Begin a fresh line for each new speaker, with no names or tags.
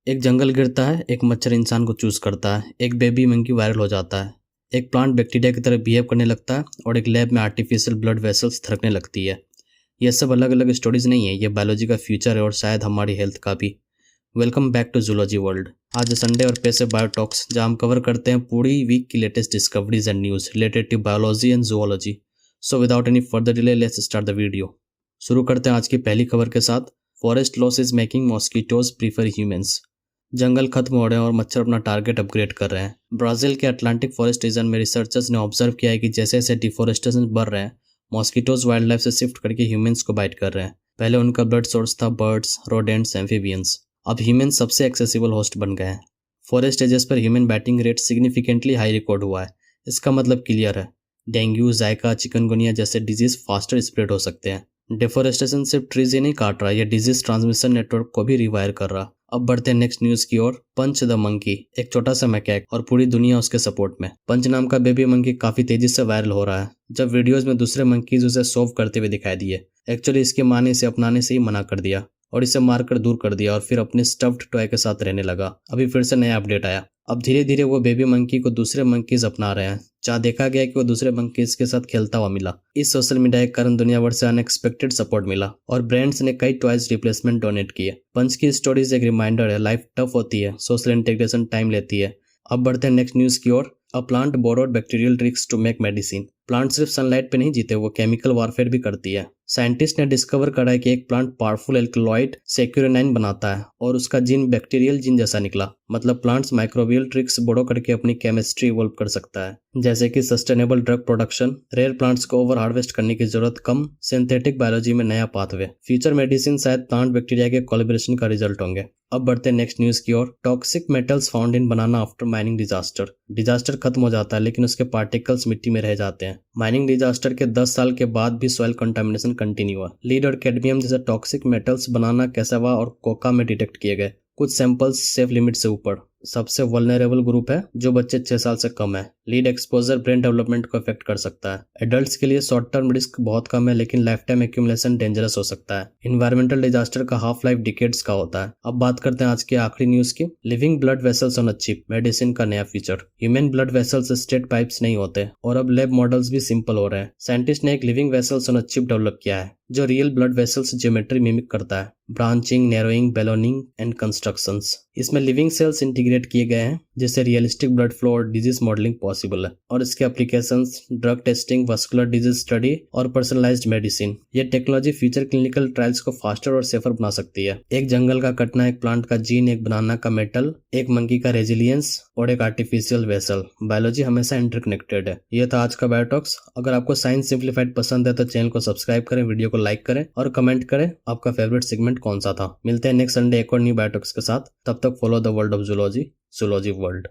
एक जंगल गिरता है, एक मच्छर इंसान को चूज करता है, एक बेबी मंकी वायरल हो जाता है, एक प्लांट बैक्टीरिया की तरह बिहेव करने लगता है और एक लैब में आर्टिफिशियल ब्लड वेसल्स थरकने लगती है। ये सब अलग अलग स्टोरीज नहीं है, ये बायोलॉजी का फ्यूचर है और शायद हमारी हेल्थ का भी। Welcome back to zoology world. आज संडे और पैसे बायोटॉक्स, जहाँ हम कवर करते हैं पूरी वीक की latest discoveries and news related to biology and zoology. So without any further delay let's start the video. शुरू करते हैं आज की पहली खबर के साथ। Forest loss is making mosquitoes prefer humans. जंगल खत्म हो रहे हैं और मच्छर अपना टारगेट अपग्रेड कर रहे हैं। ब्राजील के अटलांटिक फॉरेस्ट रीजन में रिसर्चर्स ने ऑब्जर्व किया है कि जैसे जैसे डिफोरेस्टेशन बढ़ रहे हैं, मॉस्किटोज वाइल्ड लाइफ से शिफ्ट करके ह्यूमंस को बाइट कर रहे हैं। पहले उनका ब्लड सोर्स था बर्ड्स, रोडेंट्स, एम्फीबियंस। अब ह्यूमंस सबसे एक्सेसिबल होस्ट बन गए हैं। फॉरेस्ट एजेस पर human batting rate significantly high record हुआ है। इसका मतलब क्लियर है, डेंगू, जायका, चिकनगुनिया जैसे डिजीज फास्टर स्प्रेड हो सकते हैं। डिफोरेस्टेशन सिर्फ ट्रीज ही नहीं काट रहा, यह डिजीज ट्रांसमिशन नेटवर्क को भी रिवायर कर रहा। अब बढ़ते हैं नेक्स्ट न्यूज की ओर। पंच द मंकी, एक छोटा सा मैकेक और पूरी दुनिया उसके सपोर्ट में। पंच नाम का बेबी मंकी काफी तेजी से वायरल हो रहा है, जब वीडियोस में दूसरे मंकीज उसे सोव करते हुए दिखाई दिए। एक्चुअली इसकी मां ने इसे अपनाने से ही मना कर दिया और इसे मारकर दूर कर दिया और फिर अपने स्टफ्ड टॉय के साथ रहने लगा। अभी फिर से नया अपडेट आया। अब धीरे धीरे वो बेबी मंकी को दूसरे मंकीज अपना रहे हैं, जहाँ देखा गया कि वो दूसरे मंकीज के साथ खेलता हुआ मिला। इस सोशल मीडिया के कारण दुनिया भर से अनएक्सपेक्टेड सपोर्ट मिला और ब्रांड्स ने कई टॉयज रिप्लेसमेंट डोनेट किए। पंच की स्टोरीज एक रिमाइंडर है, लाइफ टफ होती है, सोशल इंटीग्रेशन टाइम लेती है। अब बढ़ते हैं नेक्स्ट न्यूज की ओर। A plant borrowed bacterial tricks to make medicine. Plant सिर्फ सनलाइट पे नहीं जीते, वो केमिकल वारफेयर भी करती है। साइंटिस्ट ने डिस्कवर करा है कि एक प्लांट पावरफुल एल्कलॉइड सेक्यूरेनाइन बनाता है और उसका जीन बैक्टीरियल जीन जैसा निकला। मतलब प्लांट्स माइक्रोबियल ट्रिक्स बोरो करके अपनी केमिस्ट्री इवॉल्व कर सकता है, जैसे कि sustainable drug production, rare plants को ओवर हार्वेस्ट करने की जरूरत कम, सिंथेटिक बायोलॉजी में नया पाथवे। फ्यूचर मेडिसिन शायद प्लांट बैक्टीरिया के कोलैबोरेशन का रिजल्ट होंगे। अब बढ़ते हैं नेक्स्ट न्यूज की ओर। Toxic metals found in banana after mining disaster. Disaster खत्म हो जाता है लेकिन उसके पार्टिकल्स मिट्टी में रह जाते हैं। माइनिंग डिजास्टर के 10 साल के बाद भी सॉइल कंटामिनेशन कंटिन्यू हुआ। लीड और कैडमियम जैसे टॉक्सिक मेटल्स बनाना, कैसावा और कोका में डिटेक्ट किए गए। कुछ सैंपल्स सेफ लिमिट से ऊपर। सबसे वल्नरेबल ग्रुप है जो बच्चे 6 साल से कम है। लीड एक्सपोजर ब्रेन डेवलपमेंट को अफेक्ट कर सकता है। एडल्ट्स के लिए शॉर्ट टर्म रिस्क बहुत कम है, लेकिन लाइफ टाइम एक्यूमुलेशन डेंजरस हो सकता है। इन्वायरमेंटल डिजास्टर का हाफ लाइफ डिकेड्स का होता है। अब बात करते हैं आज के आखिरी न्यूज की। Living blood vessels on a chip, medicine का नया feature. Human blood vessels straight pipes नहीं होते और अब लैब मॉडल्स भी सिंपल हो रहे हैं। साइंटिस्ट ने एक living vessels on a chip develop किया है जो real blood vessels geometry mimic करता है। Branching, narrowing, ballooning and constructions. इसमें लिविंग सेल्स इंटीग्रेट किए गए हैं जिससे रियलिस्टिक ब्लड फ्लो और डिजीज मॉडलिंग पॉसिबल है। और इसके applications drug testing, vascular disease study और पर्सनलाइज्ड मेडिसिन। ये टेक्नोलॉजी फ्यूचर क्लिनिकल ट्रायल्स को फास्टर और सेफर बना सकती है। एक जंगल का कटना, एक प्लांट का जीन, एक बनाना का मेटल, एक मंकी का रेजिलियंस और एक आर्टिफिशियल वेसल। बायोलॉजी हमेशा इंटरकनेक्टेड है। ये था आज का बायोटॉक्स। अगर आपको साइंस सिंप्लीफाइड पसंद है तो चैनल को सब्सक्राइब करें, वीडियो को लाइक करें और कमेंट करें आपका फेवरेट सेगमेंट कौन सा था। मिलते हैं नेक्स्ट संडे एक और न्यू बायोटॉक्स के साथ। तब तक follow the world of zoology, zoology world.